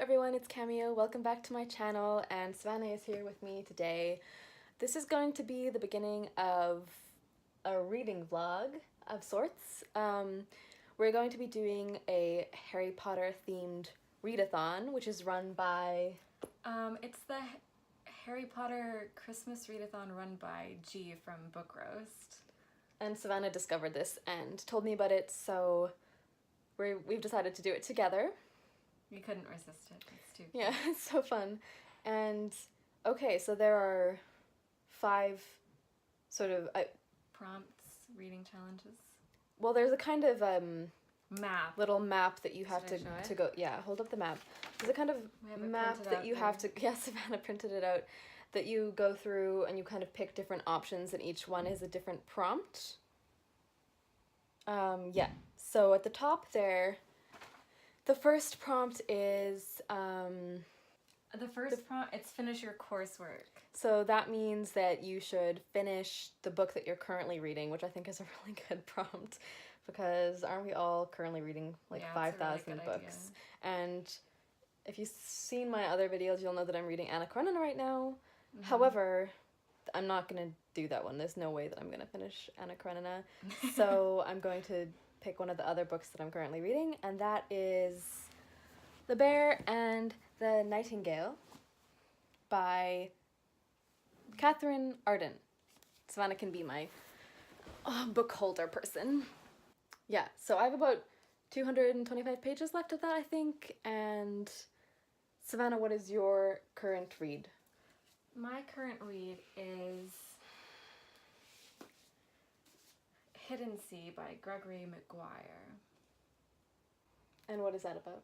everyone, it's Cameo. Welcome back to my channel, and Savannah is here with me today. This is going to be the beginning of a reading vlog of sorts. We're going to be doing a Harry Potter themed readathon, which is run by... It's the Harry Potter Christmas Readathon run by G from Book Roast. And Savannah discovered this and told me about it, so we've decided to do it together. We couldn't resist it. It's too fun. Yeah, it's so fun. And okay, so there are 5 sort of prompts, reading challenges. Well, there's a kind of map. little map that you have to go. Yeah, hold up the map. There's a kind of map that you have to. Yeah, Savannah printed it out. That you go through and you kind of pick different options, and each one is a different prompt. Yeah. So at the top there, the first prompt is it's finish your coursework. So that means that you should finish the book that you're currently reading, which I think is a really good prompt, because aren't we all currently reading like 5,000 books? And if you've seen my other videos, you'll know that I'm reading Anna Karenina right now. Mm-hmm. However, I'm not going to do that one. There's no way that I'm going to finish Anna Karenina. So I'm going to pick one of the other books that I'm currently reading, and that is The Bear and the Nightingale by Catherine Arden. Savannah can be my book holder person. Yeah, so I have about 225 pages left of that, I think. And Savannah, what is your current read? My current read is Hidden Sea by Gregory Maguire. And what is that about?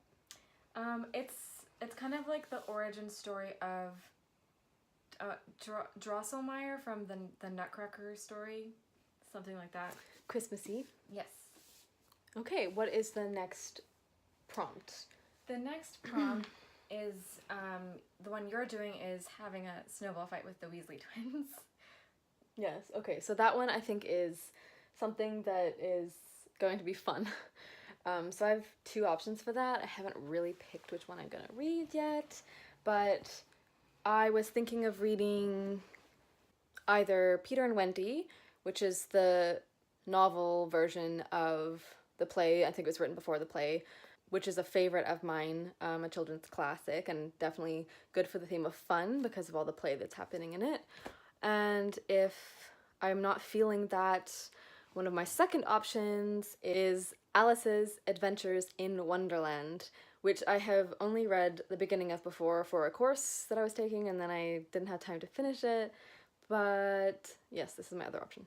It's kind of like the origin story of Drosselmeyer from the Nutcracker story, something like that. Christmassy? Yes. Okay, what is the next prompt? The next prompt is, the one you're doing is having a snowball fight with the Weasley twins. Yes, okay, so that one I think is something that is going to be fun. So I have 2 options for that. I haven't really picked which one I'm gonna read yet, but I was thinking of reading either Peter and Wendy, which is the novel version of the play. I think it was written before the play, which is a favorite of mine, a children's classic, and definitely good for the theme of fun because of all the play that's happening in it. And if I'm not feeling that, one of my second options is Alice's Adventures in Wonderland, which I have only read the beginning of before for a course that I was taking, and then I didn't have time to finish it. But yes, this is my other option.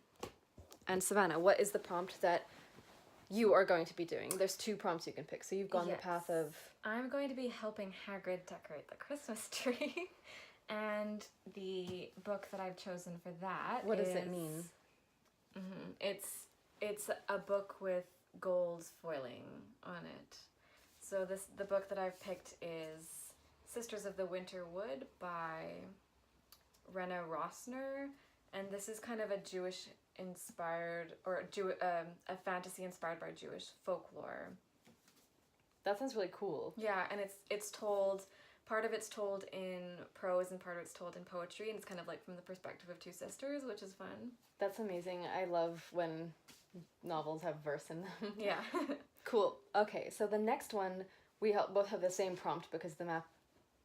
And Savannah, what is the prompt that you are going to be doing? There's 2 prompts you can pick, so you've gone the path of... I'm going to be helping Hagrid decorate the Christmas tree, and the book that I've chosen for that What does it mean? It's a book with gold foiling on it. So the book that I've picked is Sisters of the Winter Wood by Rena Rossner, and this is kind of a Jewish inspired, or a fantasy inspired by Jewish folklore. That sounds really cool. Yeah, and it's told, part of it's told in prose and part of it's told in poetry, and it's kind of like from the perspective of 2 sisters, which is fun. That's amazing. I love when novels have verse in them. Yeah. Cool. Okay, so the next one, we both have the same prompt because the map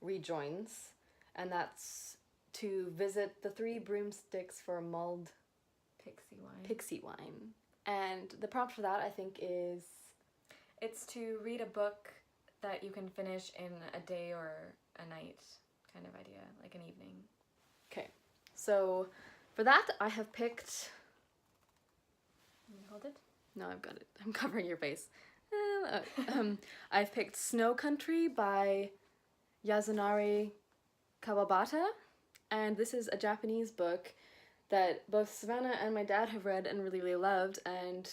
rejoins, and that's to visit the 3 broomsticks for mulled pixie wine. And the prompt for that, I think, is... It's to read a book that you can finish in a day or a night kind of idea, like an evening. Okay, so for that, I have picked... Can you hold it? No, I've got it. I'm covering your face. I've picked Snow Country by Yasunari Kawabata, and this is a Japanese book that both Savannah and my dad have read and really, really loved, and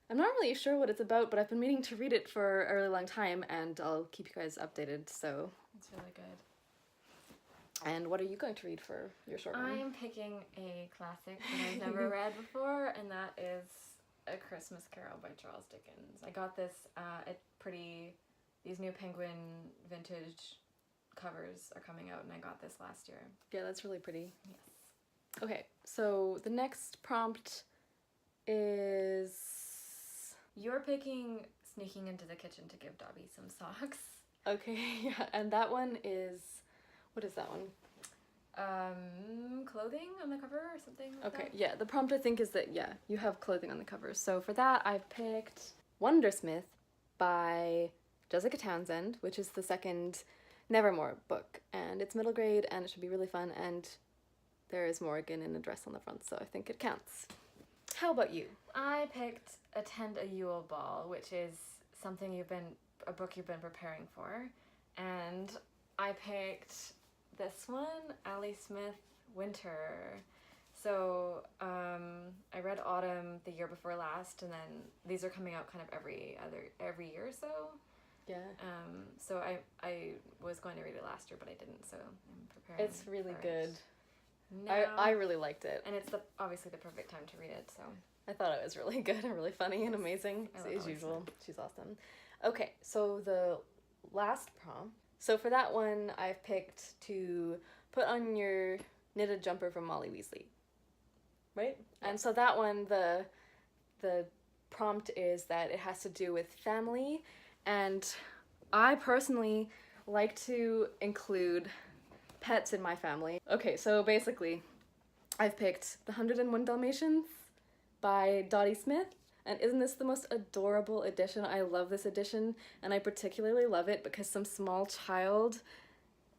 I'm not really sure what it's about, but I've been meaning to read it for a really long time, and I'll keep you guys updated, so... It's really good. And what are you going to read for your short one? I'm picking a classic that I've never read before, and that is A Christmas Carol by Charles Dickens. I got this at these new Penguin vintage covers are coming out, and I got this last year. Yeah, that's really pretty. Yes. Okay, so the next prompt is... You're picking sneaking into the kitchen to give Dobby some socks. Okay, yeah, and that one is... What is that one? Clothing on the cover or something like Okay, that? yeah, the prompt I think is that, yeah, you have clothing on the cover. So for that, I've picked Wondersmith by Jessica Townsend, which is the second Nevermore book. And it's middle grade, and it should be really fun, and there is Morrigan in a dress on the front, so I think it counts. How about you? I picked Attend a Yule Ball, which is a book you've been preparing for. And I picked this one, Ali Smith, Winter. So I read Autumn the year before last, and then these are coming out kind of every year or so. Yeah. So I was going to read it last year, but I didn't. So I'm preparing. It's really good. Now, I really liked it. and it's obviously the perfect time to read it. So I thought it was really good and really funny and amazing, I love as Ali usual. She's awesome. Okay, so the last prompt. So for that one, I've picked to put on your knitted jumper from Molly Weasley. Right? Yeah. And so that one, the prompt is that it has to do with family, and I personally like to include pets in my family. Okay, so basically, I've picked The 101 Dalmatians by Dodie Smith, and isn't this the most adorable edition? I love this edition, and I particularly love it because some small child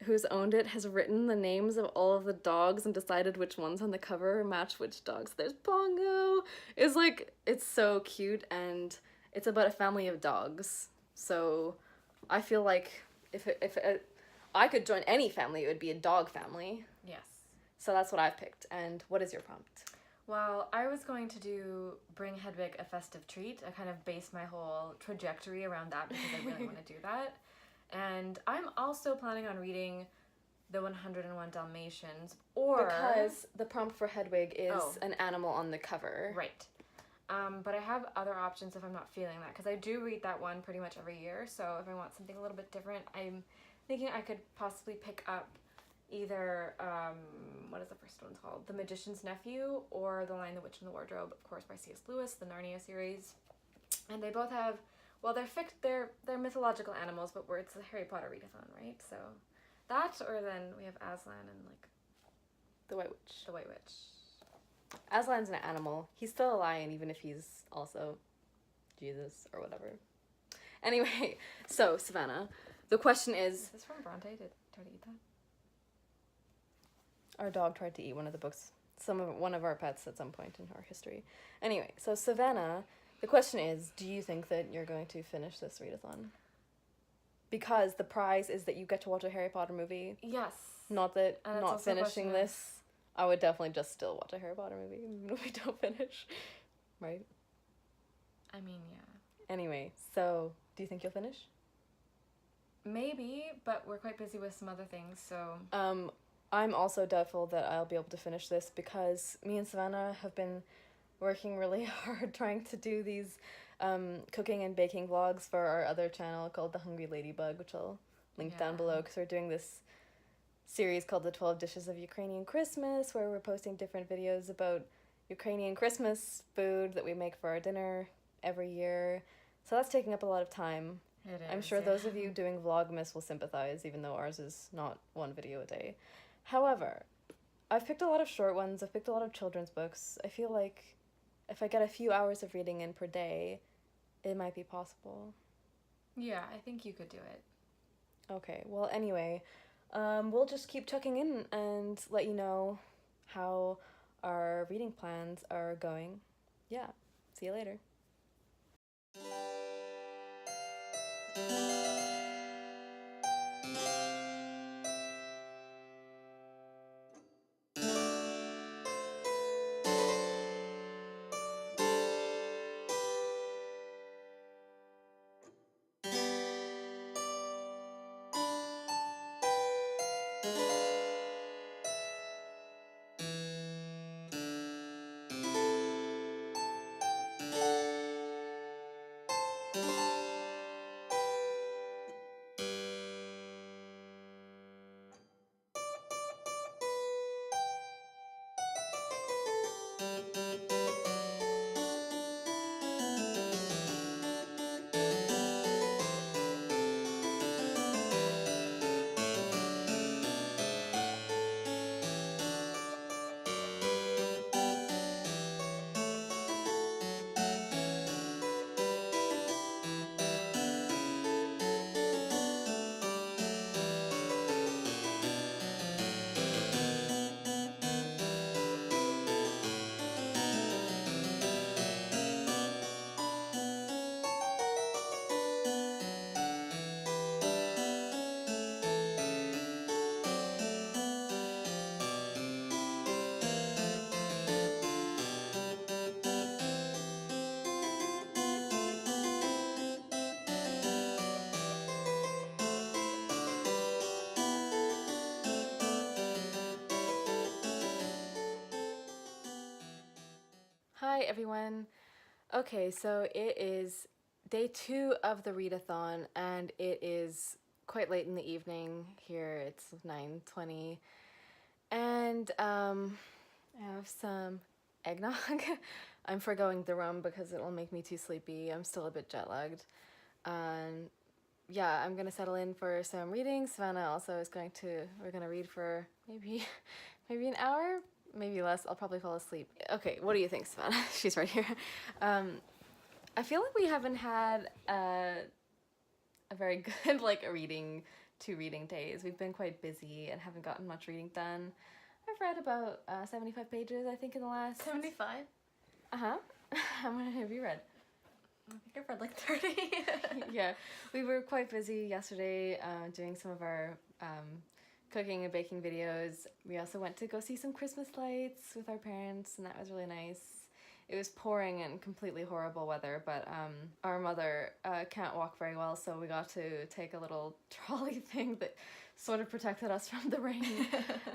who's owned it has written the names of all of the dogs and decided which ones on the cover match which dogs. There's Pongo. It's so cute, and it's about a family of dogs. So I feel like if I could join any family, it would be a dog family. yes. So that's what I've picked. And what is your prompt? Well, I was going to do Bring Hedwig a Festive Treat. I kind of based my whole trajectory around that because I really want to do that. And I'm also planning on reading The 101 Dalmatians, or... Because the prompt for Hedwig is Oh. an animal on the cover. Right. But I have other options if I'm not feeling that, because I do read that one pretty much every year, so if I want something a little bit different, I'm thinking I could possibly pick up either, what is the first one called? The Magician's Nephew, or The Lion, the Witch, and the Wardrobe, of course, by C.S. Lewis, the Narnia series. And they both have, well, they're mythological animals, but it's a Harry Potter readathon, right? So that, or then we have Aslan and, like, The White Witch. the White Witch. Aslan's an animal. He's still a lion, even if he's also Jesus or whatever. Anyway, so, Savannah, the question is... Is this from Bronte? Did I eat that? Our dog tried to eat one of the books, one of our pets at some point in our history. Anyway, so Savannah, the question is, do you think that you're going to finish this readathon? Because the prize is that you get to watch a Harry Potter movie. Yes. Not that And it's not also a finishing question of- this, I would definitely just still watch a Harry Potter movie even if we don't finish. Right? I mean, yeah. Anyway, so do you think you'll finish? Maybe, but we're quite busy with some other things, so... I'm also doubtful that I'll be able to finish this because me and Savannah have been working really hard trying to do these cooking and baking vlogs for our other channel called The Hungry Ladybug, which I'll link down Yeah. below, because we're doing this series called The 12 Dishes of Ukrainian Christmas, where we're posting different videos about Ukrainian Christmas food that we make for our dinner every year. So that's taking up a lot of time. It is, I'm sure yeah. those of you doing Vlogmas will sympathize, even though ours is not one video a day. However, I've picked a lot of short ones, I've picked a lot of children's books. I feel like if I get a few hours of reading in per day, it might be possible. Yeah, I think you could do it. Okay, well anyway, we'll just keep checking in and let you know how our reading plans are going. Yeah, see you later. Hi, everyone. Okay, so it is day 2 of the readathon, and it is quite late in the evening here. It's 9:20, and I have some eggnog. I'm forgoing the rum because it will make me too sleepy. I'm still a bit jet-lagged. Yeah, I'm gonna settle in for some reading. Savannah also is we're gonna read for maybe an hour, maybe less. I'll probably fall asleep. Okay, what do you think, Savannah? She's right here. I feel like we haven't had a very good two reading days. We've been quite busy and haven't gotten much reading done. I've read about 75 pages, I think, in the last... 75? Uh-huh. How many have you read? I think I've read like 30. Yeah, we were quite busy yesterday doing some of our cooking and baking videos. We also went to go see some Christmas lights with our parents, and that was really nice. It was pouring and completely horrible weather, but our mother can't walk very well, so we got to take a little trolley thing that sort of protected us from the rain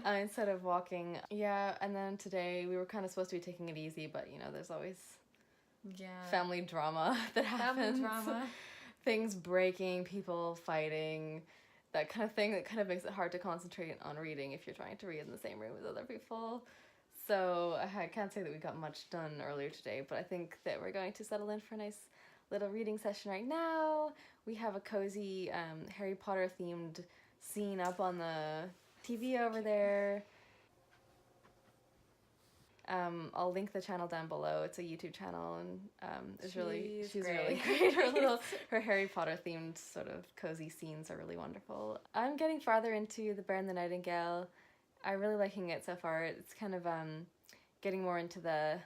instead of walking. Yeah, and then today we were kind of supposed to be taking it easy, but you know, there's always family drama that happens. Family drama. Things breaking, people fighting, that kind of thing that kind of makes it hard to concentrate on reading if you're trying to read in the same room as other people. So I can't say that we got much done earlier today, but I think that we're going to settle in for a nice little reading session right now. We have a cozy Harry Potter themed scene up on the TV over there. I'll link the channel down below. It's a YouTube channel, and she's really great. Her Harry Potter themed sort of cozy scenes are really wonderful. I'm getting farther into The Bear and the Nightingale. I'm really liking it so far. It's kind of getting more into the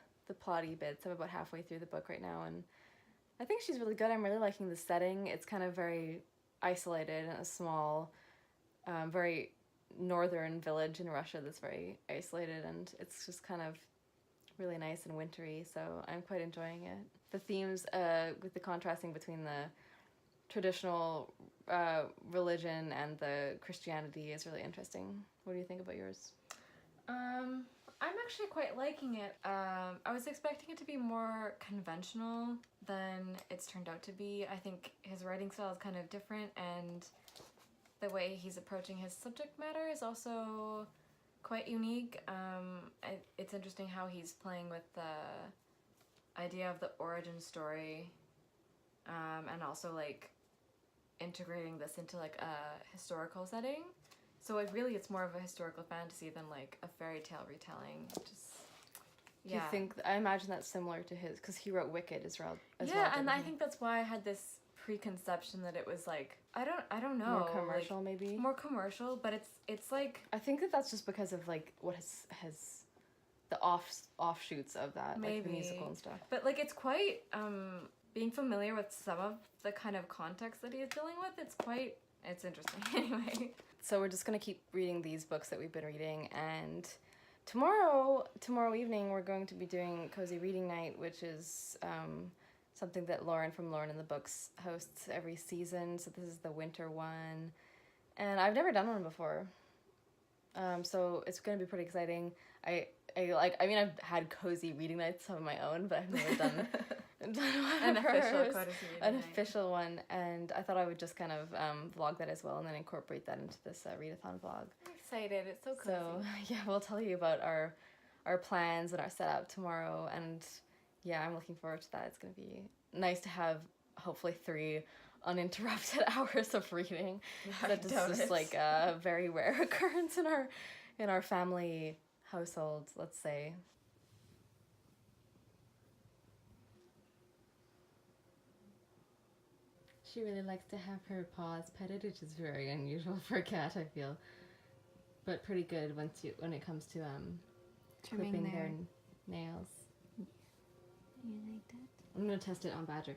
plotty bits. I'm about halfway through the book right now, and I think she's really good. I'm really liking the setting. It's kind of very isolated in a small, very northern village in Russia that's very isolated, and it's just kind of really nice and wintry, so I'm quite enjoying it. The themes with the contrasting between the traditional religion and the Christianity is really interesting. What do you think about yours? I'm actually quite liking it. I was expecting it to be more conventional than it's turned out to be. I think his writing style is kind of different, and the way he's approaching his subject matter is also quite unique. It's interesting how he's playing with the idea of the origin story, and also like integrating this into like a historical setting. So it's more of a historical fantasy than like a fairy tale retelling. Do you think, I imagine that's similar to his, because he wrote Wicked as well. And I think that's why I had this preconception that it was like, I don't know, more commercial, like, maybe more commercial, but it's like, I think that's just because of like what has the offshoots of that, maybe, like the musical and stuff. But like it's quite being familiar with some of the kind of context that he is dealing with, it's interesting. Anyway, so we're just gonna keep reading these books that we've been reading, and tomorrow evening we're going to be doing Cosy Reading Night, which is something that Lauren from Lauren in the Books hosts every season. So this is the winter one, and I've never done one before, so it's going to be pretty exciting. I've had cozy reading nights of my own, but I've never done an official one, and I thought I would just kind of vlog that as well, and then incorporate that into this readathon vlog. I'm excited. It's so cozy. So yeah, we'll tell you about our plans and our setup tomorrow, and yeah, I'm looking forward to that. It's going to be nice to have hopefully 3 uninterrupted hours of reading. That is just like a very rare occurrence in our family household, let's say. She really likes to have her paws petted, which is very unusual for a cat, I feel. But pretty good when it comes to clipping their nails. You like that? I'm gonna test it on Badger.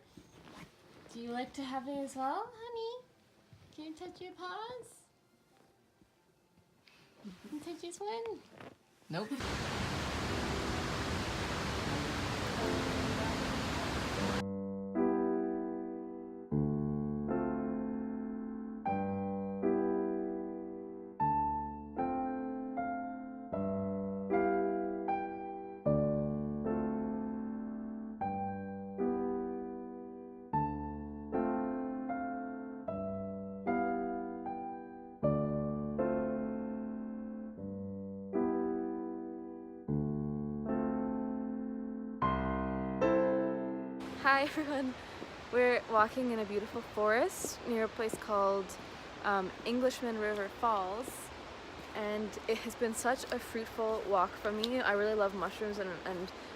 Do you like to have it as well, honey? Can you touch your paws? Can you touch this one? Nope. Hi everyone! We're walking in a beautiful forest near a place called Englishman River Falls, and it has been such a fruitful walk for me. I really love mushrooms and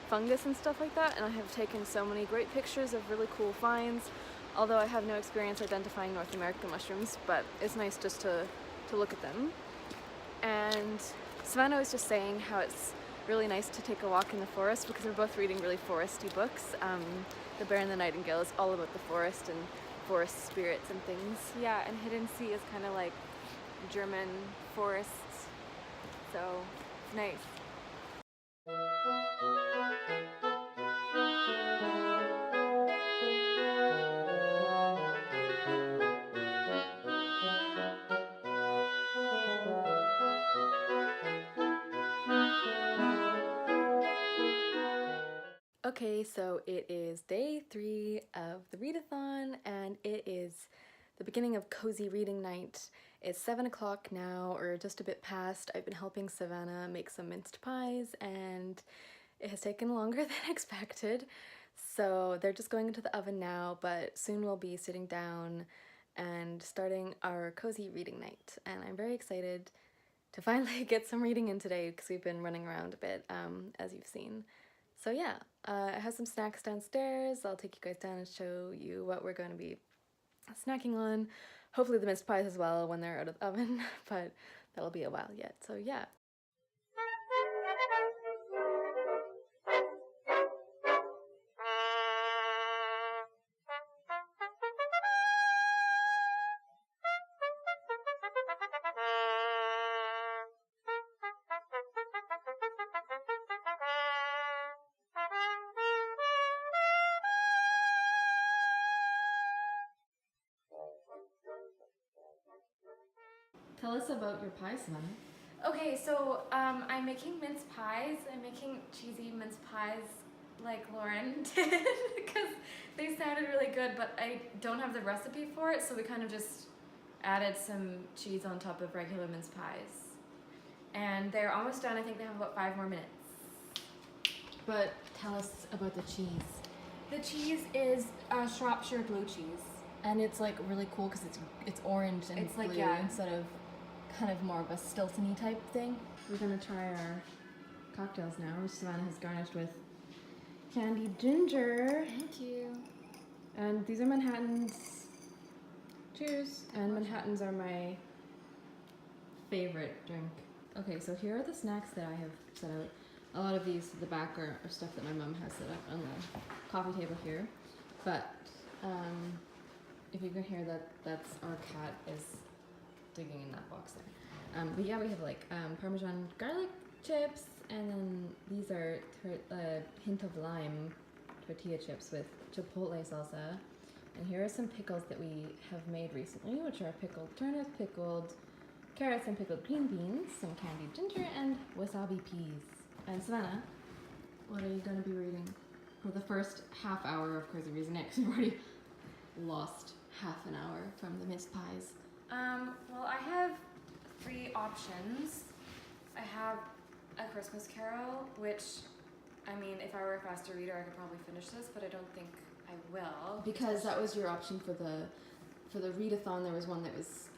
fungus and stuff like that, and I have taken so many great pictures of really cool finds, although I have no experience identifying North American mushrooms, but it's nice just to look at them. And Savannah was just saying how it's really nice to take a walk in the forest because we're both reading really foresty books. The Bear and the Nightingale is all about the forest and forest spirits and things. Yeah, and Hidden Sea is kind of like German forests, so it's nice. Okay, so it is day 3 of the readathon, and it is the beginning of Cosy Reading Night. It's 7 o'clock now, or just a bit past. I've been helping Savannah make some minced pies, and it has taken longer than expected. So they're just going into the oven now, but soon we'll be sitting down and starting our Cosy Reading Night. And I'm very excited to finally get some reading in today because we've been running around a bit, as you've seen. So yeah, I have some snacks downstairs. I'll take you guys down and show you what we're going to be snacking on. Hopefully the minced pies as well when they're out of the oven, but that'll be a while yet. So yeah. Tell us about your pie, Savannah. Okay, so I'm making mince pies. I'm making cheesy mince pies like Lauren did because they sounded really good, but I don't have the recipe for it, so we kind of just added some cheese on top of regular mince pies. And they're almost done. I think they have about 5 more minutes. But tell us about the cheese. The cheese is Shropshire blue cheese. And it's like really cool because it's orange and It's blue like, yeah. instead of kind of more of a Stilton-y type thing. We're gonna try our cocktails now, which Savannah has garnished with candied ginger. Thank you. And these are Manhattans. Cheers. And Manhattans are my favorite drink. Okay, so here are the snacks that I have set out. A lot of these at the back are stuff that my mom has set up on the coffee table here. But if you can hear that, that's our cat is digging in that box there. But yeah, we have like Parmesan garlic chips, and then these are a hint of lime tortilla chips with chipotle salsa. And here are some pickles that we have made recently, which are pickled turnip, pickled carrots, and pickled green beans, some candied ginger, and wasabi peas. And Savannah, what are you going to be reading for the first half hour of Cosy Reading Night? Because we've already lost half an hour from the minced pies. Well, I have 3 options. I have A Christmas Carol, which, I mean, if I were a faster reader, I could probably finish this, but I don't think I will. Because that was your option for the readathon. There was one that was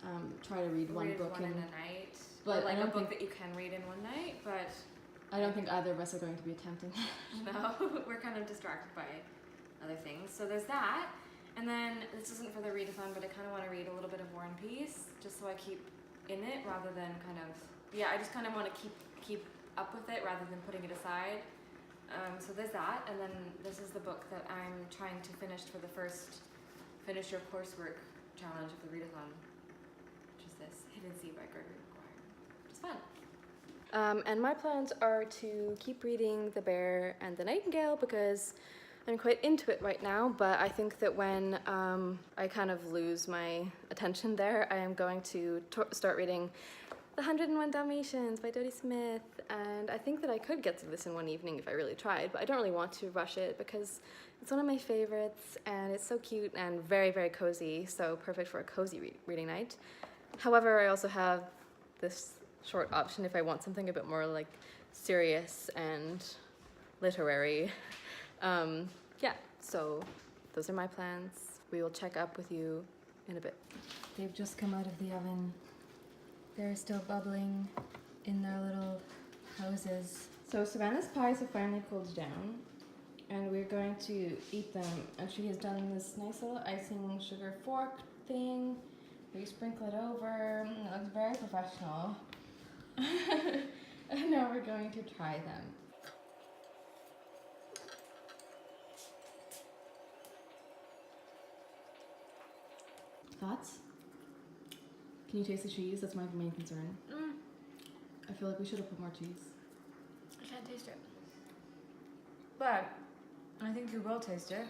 try to read one book in a night, but or like I don't a book think that you can read in one night. But I don't think either of us are going to be attempting that. No, we're kind of distracted by other things. So there's that. And then, this isn't for the readathon, but I kind of want to read a little bit of War and Peace, just so I keep in it, rather than kind of, yeah, I just kind of want to keep up with it, rather than putting it aside. So there's that, and then this is the book that I'm trying to finish for the first Finish Your Coursework challenge of the readathon, which is this, Hidden Sea by Gregory McGuire, which is fun. And my plans are to keep reading The Bear and the Nightingale because I'm quite into it right now, but I think that when I kind of lose my attention there, I am going to start reading The Hundred and One Dalmatians by Dodie Smith, and I think that I could get through this in one evening if I really tried, but I don't really want to rush it because it's one of my favorites, and it's so cute and very, very cozy, so perfect for a cozy reading night. However, I also have this short option if I want something a bit more like serious and literary. yeah, so those are my plans. We will check up with you in a bit. They've just come out of the oven. They're still bubbling in their little houses. So Savannah's pies have finally cooled down, and we're going to eat them. And she has done this nice little icing sugar fork thing. We sprinkle it over. It looks very professional. And now we're going to try them. Thoughts? Can you taste the cheese? That's my main concern. I feel like we should have put more cheese. I can't taste it. But I think you will taste it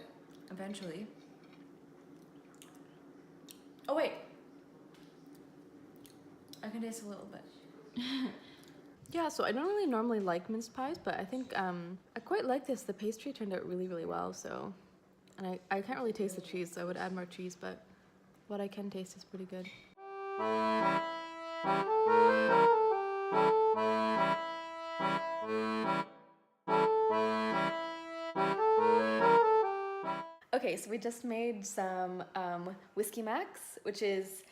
eventually. Oh wait. I can taste a little bit. Yeah, so I don't really normally like minced pies, but I think I quite like this. The pastry turned out really, really well, so... And I can't really taste the cheese, so I would add more cheese, but what I can taste is pretty good. Okay, so we just made some Whiskey Max, which is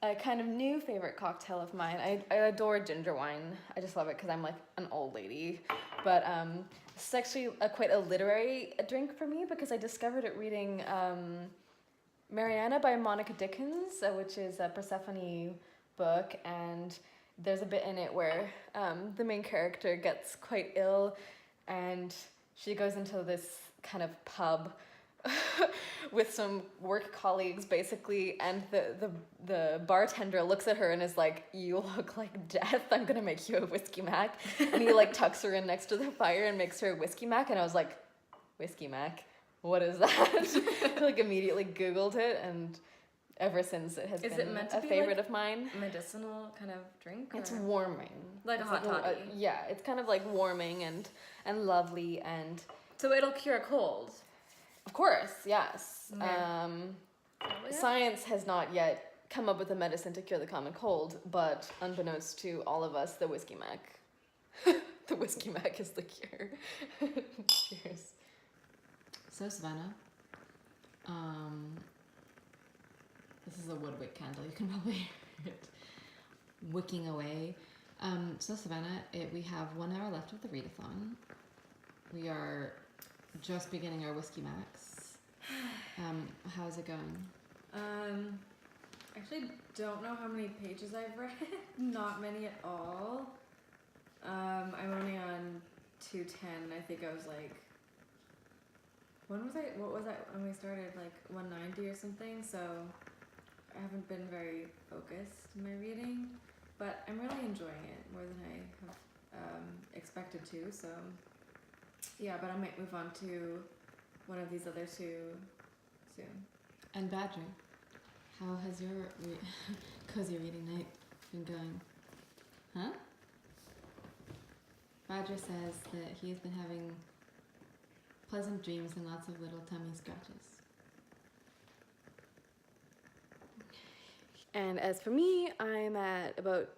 a kind of new favorite cocktail of mine. I adore ginger wine. I just love it because I'm like an old lady. But this is actually quite a literary drink for me because I discovered it reading Mariana by Monica Dickens, which is a Persephone book, and there's a bit in it where the main character gets quite ill and she goes into this kind of pub with some work colleagues basically, and the bartender looks at her and is like, "You look like death, I'm gonna make you a whiskey mac." And he like tucks her in next to the fire and makes her a whiskey mac, and I was like, whiskey mac? What is that? I like immediately Googled it, and ever since it has been a favorite of mine. Medicinal kind of drink? It's warming. Like a hot toddy? Yeah, it's kind of like warming and lovely, and... So it'll cure colds? Of course, yes. Yeah. Science has not yet come up with a medicine to cure the common cold, but unbeknownst to all of us, the whiskey mac. The whiskey mac is the cure. Cheers. So Savannah, this is a woodwick candle. You can probably hear it wicking away. So Savannah, we have 1 hour left of the readathon. We are just beginning our Whiskey Max. How's it going? Actually don't know how many pages I've read. Not many at all. I'm only on 210. I think I was like, what was I when we started, like 190 or something, so I haven't been very focused in my reading, but I'm really enjoying it more than I have expected to, so yeah, but I might move on to one of these other two soon. And Badger, how has your Cosy Reading Night been going? Huh? Badger says that he has been having pleasant dreams and lots of little tummy scratches. And as for me, I'm at about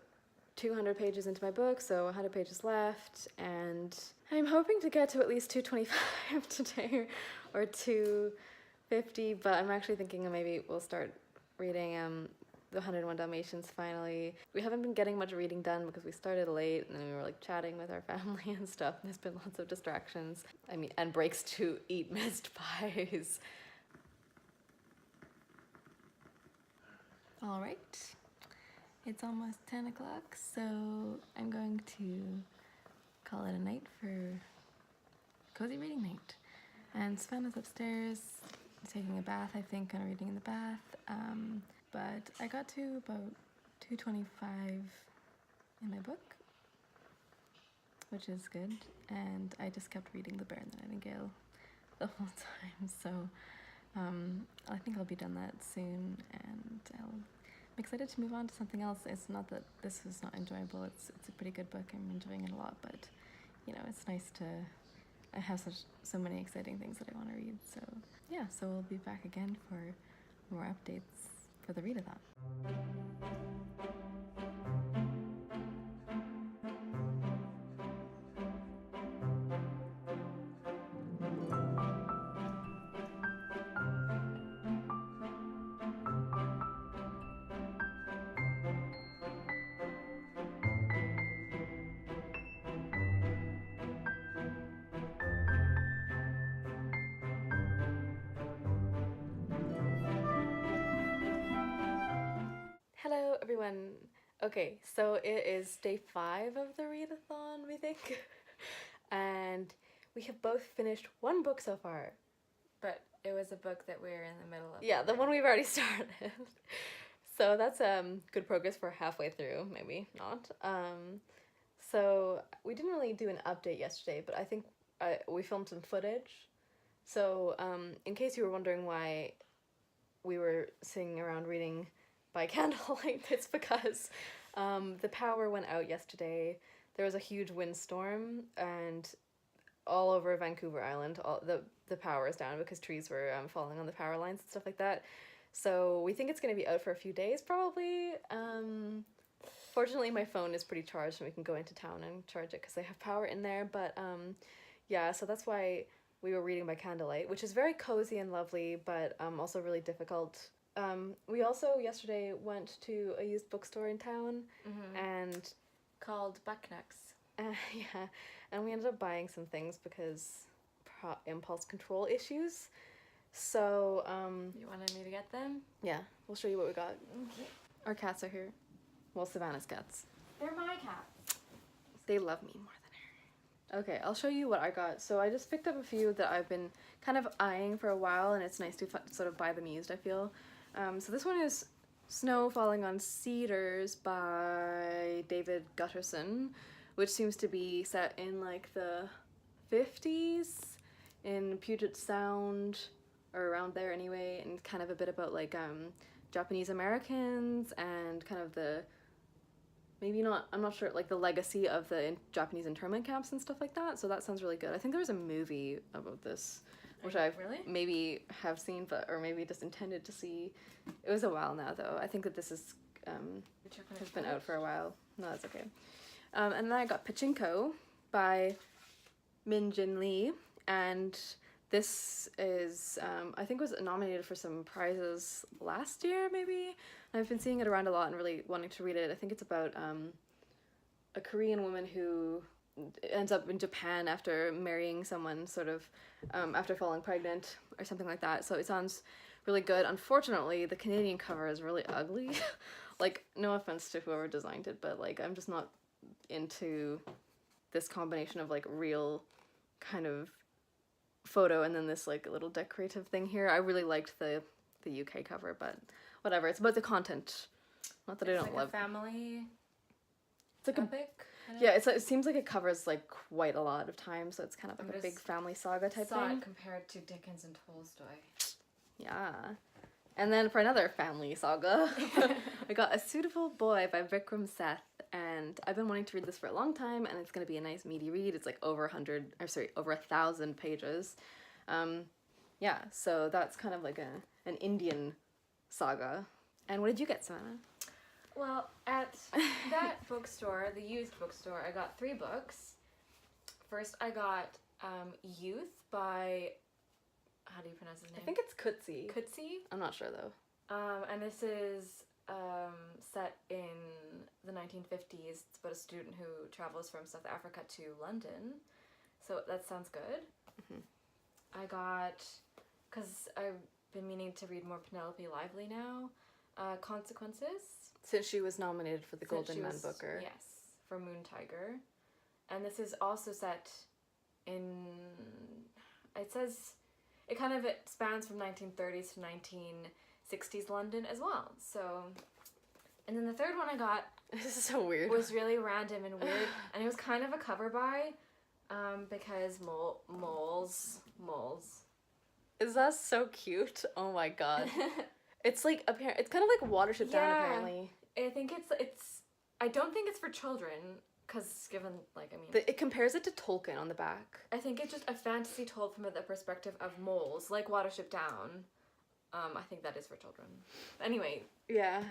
200 pages into my book, so 100 pages left, and I'm hoping to get to at least 225 today, or 250, but I'm actually thinking maybe we'll start reading the 101 Dalmatians finally. We haven't been getting much reading done because we started late, and then we were like chatting with our family and stuff, and there's been lots of distractions. I mean, and breaks to eat missed pies. All right. It's almost 10 o'clock, so I'm going to call it a night for Cosy Reading Night. And Savannah's upstairs taking a bath, I think, and reading in the bath. But I got to about 225 in my book, which is good. And I just kept reading The Bear and the Nightingale the whole time, so I think I'll be done that soon, and I'm excited to move on to something else. It's not that this is not enjoyable, it's a pretty good book, I'm enjoying it a lot, but you know, it's nice to have so many exciting things that I want to read. So yeah, so we'll be back again for more updates for the readathon. when... Okay, so it is day 5 of the readathon, we think. And we have both finished one book so far. But it was a book that we're in the middle of. Yeah, the one we've already started. So that's good progress for halfway through, maybe not. So we didn't really do an update yesterday, but I think we filmed some footage. So in case you were wondering why we were sitting around reading by candlelight, it's because the power went out yesterday. There was a huge windstorm, and all over Vancouver Island, the power is down because trees were falling on the power lines and stuff like that. So we think it's going to be out for a few days, probably. Fortunately, my phone is pretty charged, and we can go into town and charge it because they have power in there. But yeah, so that's why we were reading by candlelight, which is very cozy and lovely, but also really difficult. We also yesterday went to a used bookstore in town, and called Bucknucks. yeah, and we ended up buying some things because impulse control issues. So You wanted me to get them? yeah, we'll show you what we got. Okay. Our cats are here. Well, Savannah's cats. They're my cats. They love me more than her. Okay, I'll show you what I got. So I just picked up a few that I've been kind of eyeing for a while, and it's nice to sort of buy them used, I feel. So this one is Snow Falling on Cedars by David Gutterson, which seems to be set in like the 50s in Puget Sound, or around there anyway, and kind of a bit about like Japanese Americans and kind of the, maybe not, I'm not sure, like the legacy of the Japanese internment camps and stuff like that. So that sounds really good. I think there was a movie about this, which I've maybe have seen, but or maybe just intended to see. It was a while now though. I think that this is has been out for a while. No, that's okay. And then I got Pachinko by Min Jin Lee, and this is I think was nominated for some prizes last year maybe. I've been seeing it around a lot and really wanting to read it. I think it's about a Korean woman who ends up in Japan after marrying someone sort of after falling pregnant or something like that. So it sounds really good. Unfortunately, the Canadian cover is really ugly. Like, no offense to whoever designed it, but like I'm just not into this combination of like real kind of photo and then this like little decorative thing here. I really liked the UK cover, but whatever. It's about the content. Not that I don't like love. A family. It's like epic. Yeah, it seems like it covers like quite a lot of time, so it's kind of like a big family saga type saw thing. It compared to Dickens and Tolstoy. Yeah. And then for another family saga, I got A Suitable Boy by Vikram Seth, and I've been wanting to read this for a long time, and it's going to be a nice meaty read. It's like over 1,000 pages. Yeah, so that's kind of like an Indian saga. And what did you get, Savannah? Well, at that bookstore, the used bookstore, I got 3 books. First, I got Youth by, how do you pronounce his name? I think it's Kutsi. Kutsi? I'm not sure, though. And this is set in the 1950s. It's about a student who travels from South Africa to London. So that sounds good. Mm-hmm. I got, because I've been meaning to read more Penelope Lively now, Consequences. Since she was nominated for the Golden Man Booker. Yes, for Moon Tiger. And this is also set in, it says, it spans from 1930s to 1960s London as well. So, and then the third one I got, this is so weird, was really random and weird, and it was kind of a cover by, because moles. Is that so cute? Oh my god. It's like it's kind of like Watership Down apparently. I think it's I don't think it's for children, because given like I mean it compares it to Tolkien on the back. I think it's just a fantasy told from the perspective of moles, like Watership Down. I think that is for children. Anyway. Yeah.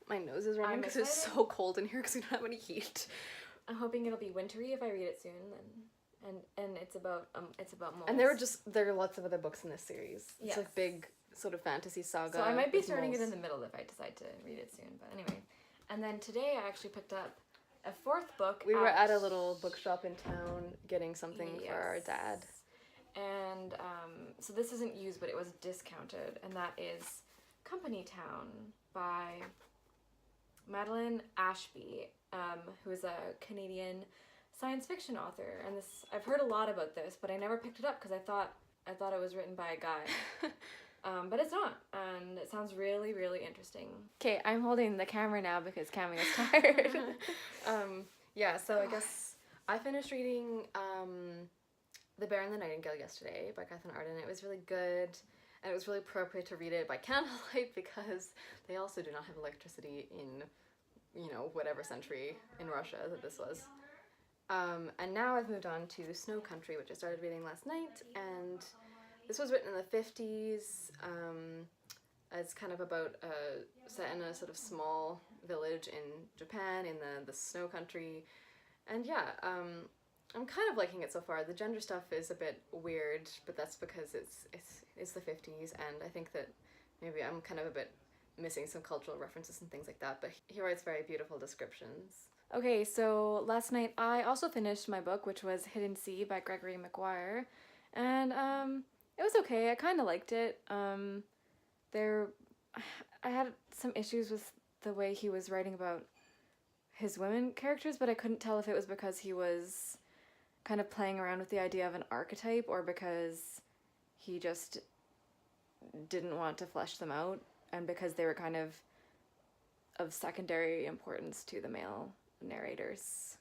My nose is running because it's so cold in here because we don't have any heat. I'm hoping it'll be wintry if I read it soon. And it's about moles. And there are lots of other books in this series. It's like big sort of fantasy saga. So I might be starting it in the middle if I decide to read it soon. But anyway, and then today I actually picked up a 4th book. We were at a little bookshop in town getting something for our dad. And so this isn't used, but it was discounted, and that is Company Town by Madeline Ashby, who is a Canadian science fiction author. And this, I've heard a lot about this, but I never picked it up because I thought it was written by a guy. But it's not, and it sounds really, really interesting. Okay, I'm holding the camera now because Cami is tired. Yeah, so I guess I finished reading The Bear and the Nightingale yesterday by Catherine Arden. It was really good, and it was really appropriate to read it by candlelight because they also do not have electricity in, you know, whatever century in Russia that this was. And now I've moved on to Snow Country, which I started reading last night, and this was written in the 50s. It's kind of about set in a sort of small village in Japan in the snow country. And yeah, I'm kind of liking it so far. The gender stuff is a bit weird, but that's because it's the 50s, and I think that maybe I'm kind of a bit missing some cultural references and things like that, but he writes very beautiful descriptions. Okay, so last night I also finished my book, which was Hidden Sea by Gregory Maguire, and it was okay. I kind of liked it. I had some issues with the way he was writing about his women characters, but I couldn't tell if it was because he was kind of playing around with the idea of an archetype or because he just didn't want to flesh them out and because they were kind of secondary importance to the male narrator's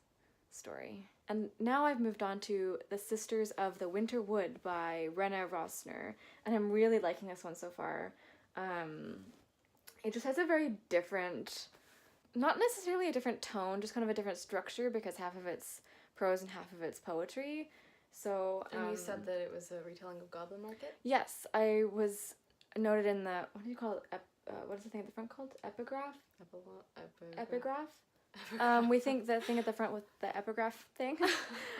story. And now I've moved on to The Sisters of the Winter Wood by Rena Rosner, and I'm really liking this one so far. It just has a very different, not necessarily a different tone, just kind of a different structure because half of it's prose and half of it's poetry. So, And you said that it was a retelling of Goblin Market? Yes, I was noted in the, what do you call it? What is the thing at the front called? Epigraph? Epigraph? We think the thing at the front with the epigraph thing.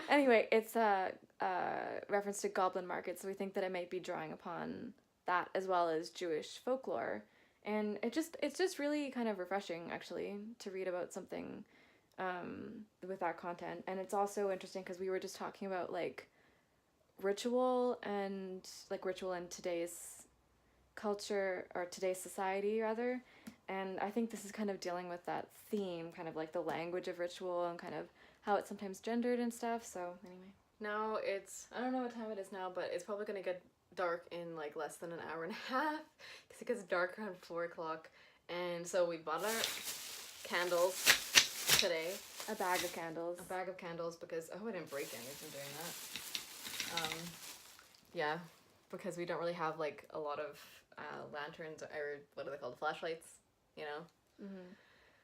Anyway, it's a reference to Goblin Market, so we think that it might be drawing upon that as well as Jewish folklore. And it's just really kind of refreshing, actually, to read about something with that content. And it's also interesting because we were just talking about, like, ritual in today's culture, or today's society, rather. And I think this is kind of dealing with that theme, kind of like the language of ritual and kind of how it's sometimes gendered and stuff. So, anyway. Now I don't know what time it is now, but it's probably going to get dark in like less than an hour and a half because it gets dark around 4 o'clock. And so we bought our candles today. A bag of candles. Because, I didn't break anything doing that. Yeah, because we don't really have like a lot of lanterns or what are they called? Flashlights, you know? Mm-hmm.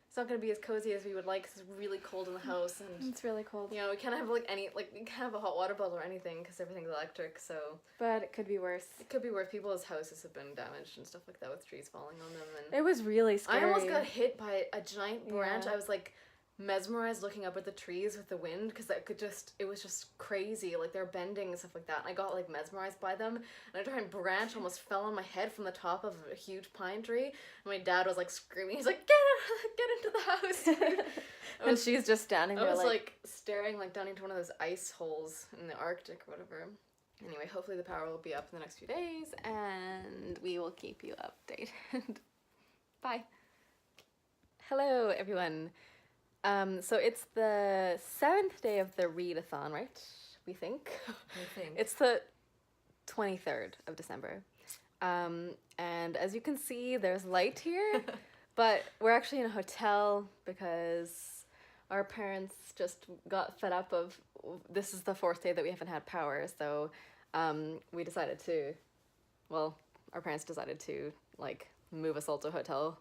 It's not going to be as cozy as we would like because it's really cold in the house. And It's really cold. you know, we can't have we can't have a hot water bottle or anything because everything's electric, so. But it could be worse. It could be worse. People's houses have been damaged and stuff like that with trees falling on them. And It was really scary. I almost got hit by a giant branch. Yeah. I was like mesmerized looking up at the trees with the wind because it was just crazy. Like they're bending and stuff like that. And I got like mesmerized by them. And a giant branch almost fell on my head from the top of a huge pine tree. And my dad was like screaming. He's like, get into the house. And she's just standing there I was like staring like down into one of those ice holes in the Arctic or whatever. Anyway, hopefully the power will be up in the next few days and we will keep you updated. Bye. Hello, everyone. So it's the 7th day of the readathon, right? We think. It's the 23rd of December. And as you can see, there's light here, but we're actually in a hotel because our parents just got fed up of, this is the 4th day that we haven't had power, so we decided to, our parents decided to, like, move us all to a hotel.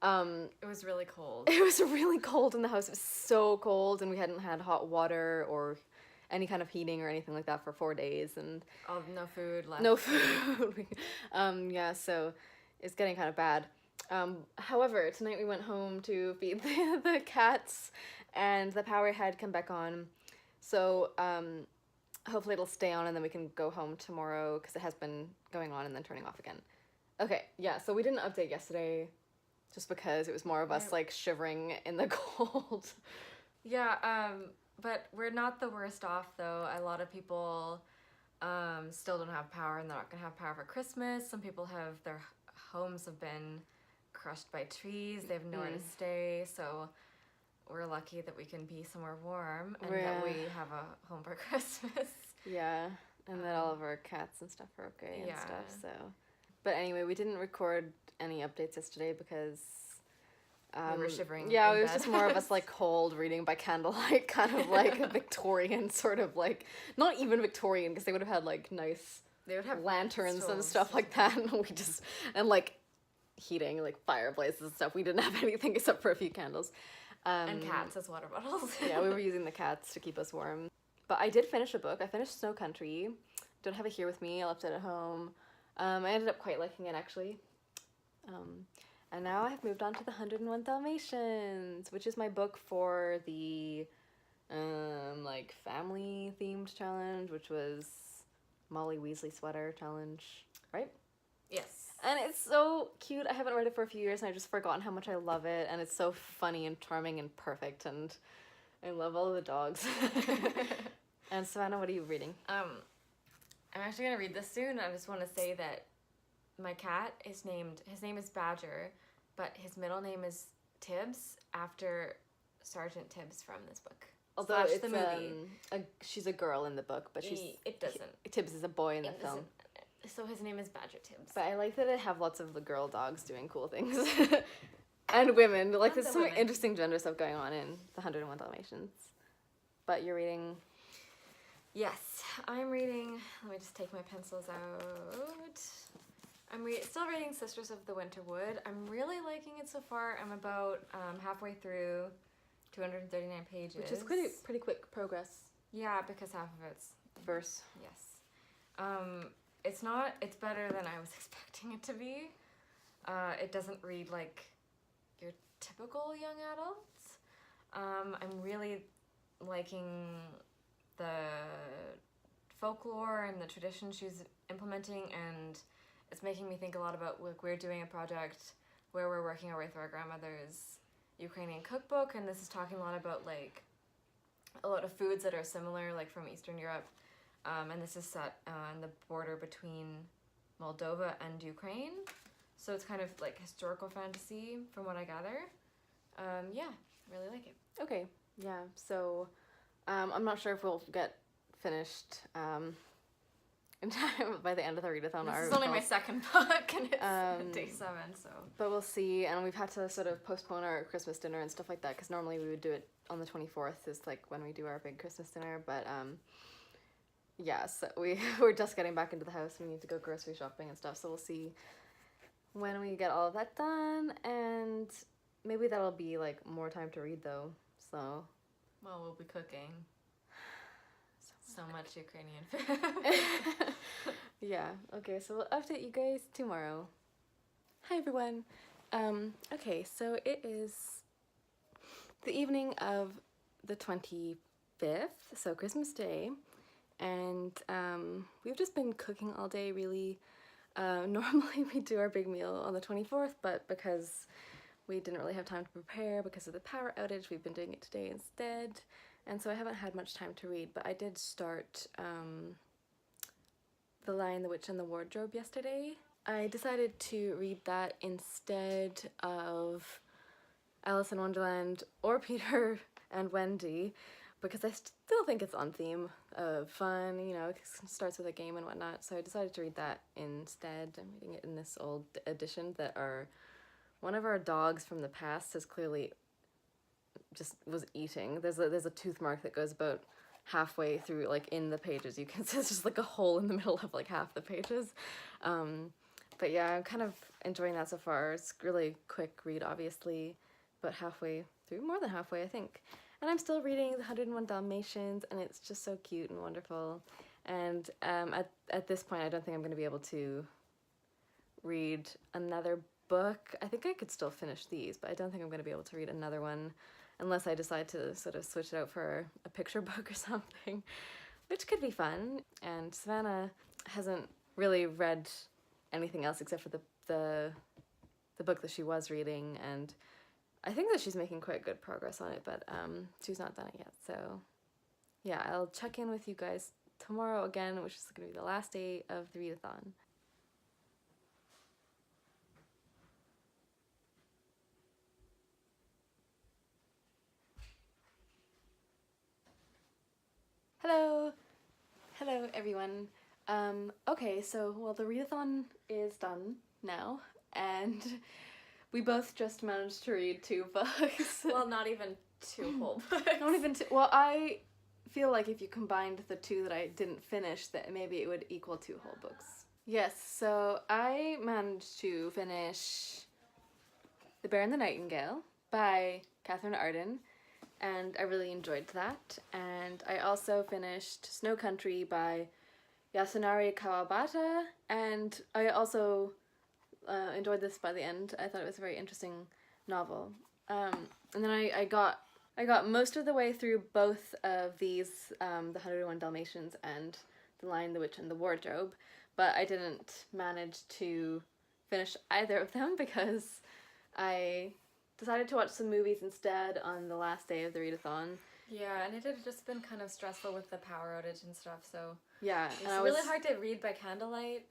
It was really cold. It was really cold in the house. It was so cold, and we hadn't had hot water or any kind of heating or anything like that for 4 days, and No food left. no food. Yeah, so it's getting kind of bad. However, tonight we went home to feed the cats, and the power had come back on. So hopefully it'll stay on, and then we can go home tomorrow because it has been going on and then turning off again. Okay, yeah. So we didn't update yesterday. Just because it was more of us, like, shivering in the cold. Yeah, but we're not the worst off, though. A lot of people still don't have power, and they're not going to have power for Christmas. Some people their homes have been crushed by trees. They have nowhere to stay, so we're lucky that we can be somewhere warm and that we have a home for Christmas. Yeah, and that all of our cats and stuff are okay and stuff, so. But anyway, we didn't record any updates yesterday because... we were shivering. Yeah, it was just more of us like cold reading by candlelight, kind of like a Victorian sort of like, not even Victorian because they would have had like nice lanterns and stuff like that, and we just, and like heating like fireplaces and stuff. We didn't have anything except for a few candles. And cats as water bottles. Yeah, we were using the cats to keep us warm. But I did finish a book. I finished Snow Country. Don't have it here with me. I left it at home. I ended up quite liking it actually. And now I have moved on to the 101 Dalmatians, which is my book for the like family themed challenge, which was Molly Weasley sweater challenge, right? Yes. And it's so cute. I haven't read it for a few years and I've just forgotten how much I love it, and it's so funny and charming and perfect, and I love all of the dogs. And Savannah, what are you reading? I'm actually gonna read this soon. I just want to say that my cat his name is Badger, but his middle name is Tibbs after Sergeant Tibbs from this book. Although it's the movie. She's a girl in the book, but It doesn't. Tibbs is a boy in the film. So his name is Badger Tibbs. But I like that it have lots of the girl dogs doing cool things. And women. Like there's some interesting gender stuff going on in the 101 Dalmatians. But you're reading... Yes, I'm reading... Let me just take my pencils out. I'm still reading Sisters of the Winter Wood. I'm really liking it so far. I'm about halfway through 239 pages. Which is pretty quick progress. Yeah, because half of it's... Verse. Yes. It's better than I was expecting it to be. It doesn't read like your typical young adults. I'm really liking the folklore and the tradition she's implementing, and it's making me think a lot about, like, we're doing a project where we're working our way through our grandmother's Ukrainian cookbook, and this is talking a lot about, like, a lot of foods that are similar, like, from Eastern Europe, and this is set on the border between Moldova and Ukraine, so it's kind of, like, historical fantasy, from what I gather. Yeah, I really like it. Okay, yeah, so I'm not sure if we'll get finished in time by the end of the readathon. This is only my second book, and it's day 7, so. But we'll see, and we've had to sort of postpone our Christmas dinner and stuff like that, because normally we would do it on the 24th, is like when we do our big Christmas dinner, but yeah, so we're just getting back into the house, we need to go grocery shopping and stuff, so we'll see when we get all of that done, and maybe that'll be like more time to read though, so. Well, we'll be cooking. So much Ukrainian food. Yeah, okay, so we'll update you guys tomorrow. Hi everyone. Okay, so it is the evening of the 25th, so Christmas Day, and we've just been cooking all day, really. Normally we do our big meal on the 24th, but because we didn't really have time to prepare because of the power outage, we've been doing it today instead. And so I haven't had much time to read, but I did start The Lion, the Witch, and the Wardrobe yesterday. I decided to read that instead of Alice in Wonderland or Peter and Wendy, because I still think it's on theme of fun, you know, it starts with a game and whatnot, so I decided to read that instead. I'm reading it in this old edition that one of our dogs from the past has clearly just was eating. There's a tooth mark that goes about halfway through, like in the pages. You can see it's just like a hole in the middle of like half the pages. But yeah, I'm kind of enjoying that so far. It's really quick read, obviously, but halfway through, more than halfway, I think. And I'm still reading the 101 Dalmatians, and it's just so cute and wonderful. And at this point, I don't think I'm going to be able to read another book. I think I could still finish these, but I don't think I'm going to be able to read another one unless I decide to sort of switch it out for a picture book or something, which could be fun. And Savannah hasn't really read anything else except for the book that she was reading, and I think that she's making quite good progress on it, but she's not done it yet. So yeah, I'll check in with you guys tomorrow again, which is going to be the last day of the readathon. Hello! Hello, everyone. Okay, so, well, the readathon is done now, and we both just managed to read 2 books. Well, not even 2 whole books. Not even 2. Well, I feel like if you combined the 2 that I didn't finish, that maybe it would equal 2 whole books. Yes, so I managed to finish The Bear and the Nightingale by Catherine Arden, and I really enjoyed that. And I also finished Snow Country by Yasunari Kawabata, and I also enjoyed this by the end. I thought it was a very interesting novel. And then I got most of the way through both of these, the 101 Dalmatians and The Lion, the Witch, and the Wardrobe, but I didn't manage to finish either of them because I decided to watch some movies instead on the last day of the readathon. Yeah, and it had just been kind of stressful with the power outage and stuff, so Yeah, it's really hard to read by candlelight.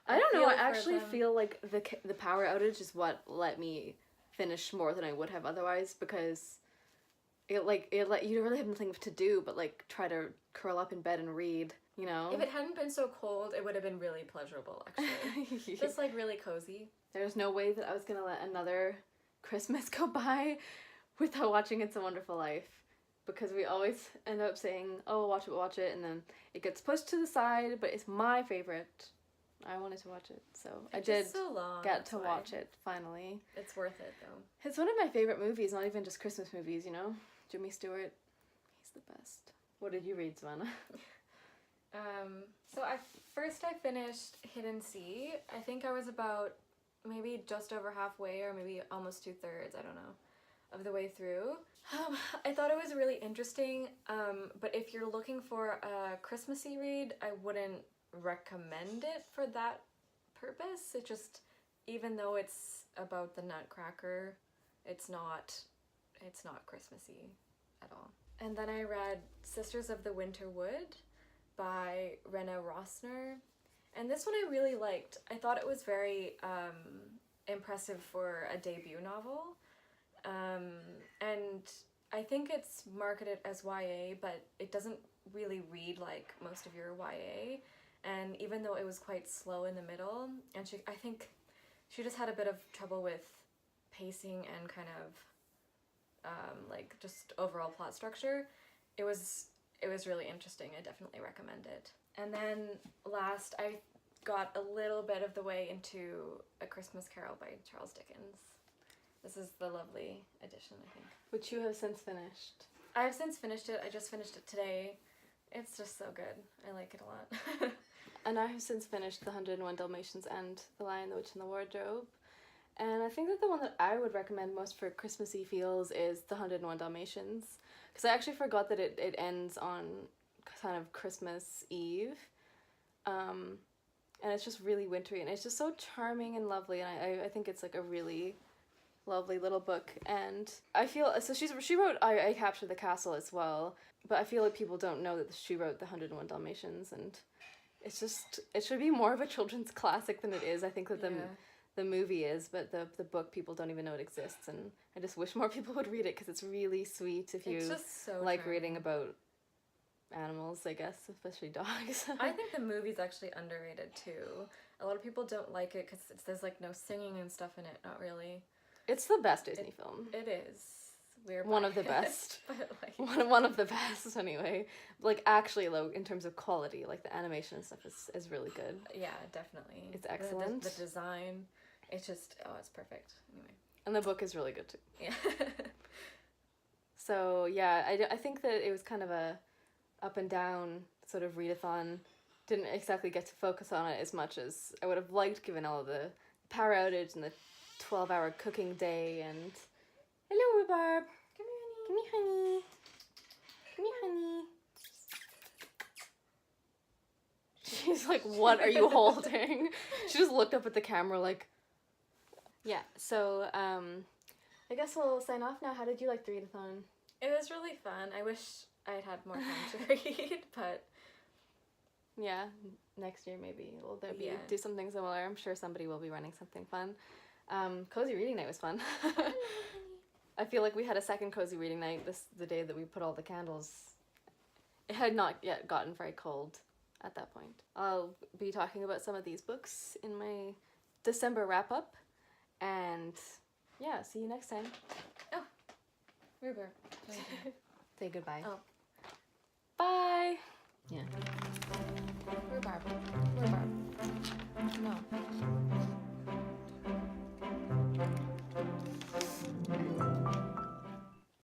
I don't know, I actually feel like the power outage is what let me finish more than I would have otherwise, because you really have nothing to do but like try to curl up in bed and read, you know? If it hadn't been so cold, it would have been really pleasurable, actually. Just like really cozy. There's no way that I was gonna let another Christmas go by without watching It's a Wonderful Life, because we always end up saying, oh, watch it, and then it gets pushed to the side, but it's my favorite. I wanted to watch it, so I did so long, get to watch it finally. It's worth it, though. It's one of my favorite movies, not even just Christmas movies, you know? Jimmy Stewart, he's the best. What did you read, Savannah? So I finished Hidden Sea. I think I was about maybe just over halfway, or maybe almost 2/3, I don't know, of the way through. I thought it was really interesting, but if you're looking for a Christmassy read, I wouldn't recommend it for that purpose. It just, even though it's about the Nutcracker, it's not Christmassy at all. And then I read Sisters of the Winter Wood by Rena Rossner, and this one I really liked. I thought it was very impressive for a debut novel, and I think it's marketed as YA, but it doesn't really read like most of your YA. And even though it was quite slow in the middle, and I think she just had a bit of trouble with pacing and kind of like just overall plot structure, it was really interesting. I definitely recommend it. And then last, I got a little bit of the way into A Christmas Carol by Charles Dickens. This is the lovely edition, I think. Which you have since finished. I have since finished it. I just finished it today. It's just so good. I like it a lot. And I have since finished The 101 Dalmatians and The Lion, the Witch, and the Wardrobe. And I think that the one that I would recommend most for Christmassy feels is The 101 Dalmatians. Because I actually forgot that it ends on kind of Christmas Eve. And it's just really wintry, and it's just so charming and lovely, and I think it's like a really lovely little book. And I feel, so she wrote I Captured the Castle as well, but I feel like people don't know that she wrote The 101 Dalmatians, and it's just, it should be more of a children's classic than it is. I think that the movie is, but the book, people don't even know it exists, and I just wish more people would read it because it's really sweet if you like reading about animals, I guess, especially dogs. I think the movie's actually underrated too. A lot of people don't like it because there's like no singing and stuff in it, not really. It's the best Disney film. It is. We're one of the best. But like, one of the best anyway. Like actually, like in terms of quality, like the animation and stuff is really good. Yeah, definitely. It's excellent. The design, it's just, it's perfect. Anyway. And the book is really good too. Yeah. So yeah, I think that it was kind of a up and down sort of readathon. Didn't exactly get to focus on it as much as I would have liked, given all the power outage and the 12-hour cooking day. And hello, rhubarb. Give me honey. Give me honey. She's like, what are you holding? She just looked up at the camera like, yeah. So I guess we'll sign off now. How did you like the readathon? It was really fun. I wish I'd had more time to read, but yeah, next year maybe we'll do something similar. I'm sure somebody will be running something fun. Cozy Reading Night was fun. I feel like we had a second Cozy Reading Night the day that we put all the candles it had not yet gotten very cold at that point. I'll be talking about some of these books in my December wrap-up, and yeah, see you next time. Ruber. Say goodbye. Oh. Bye! Yeah.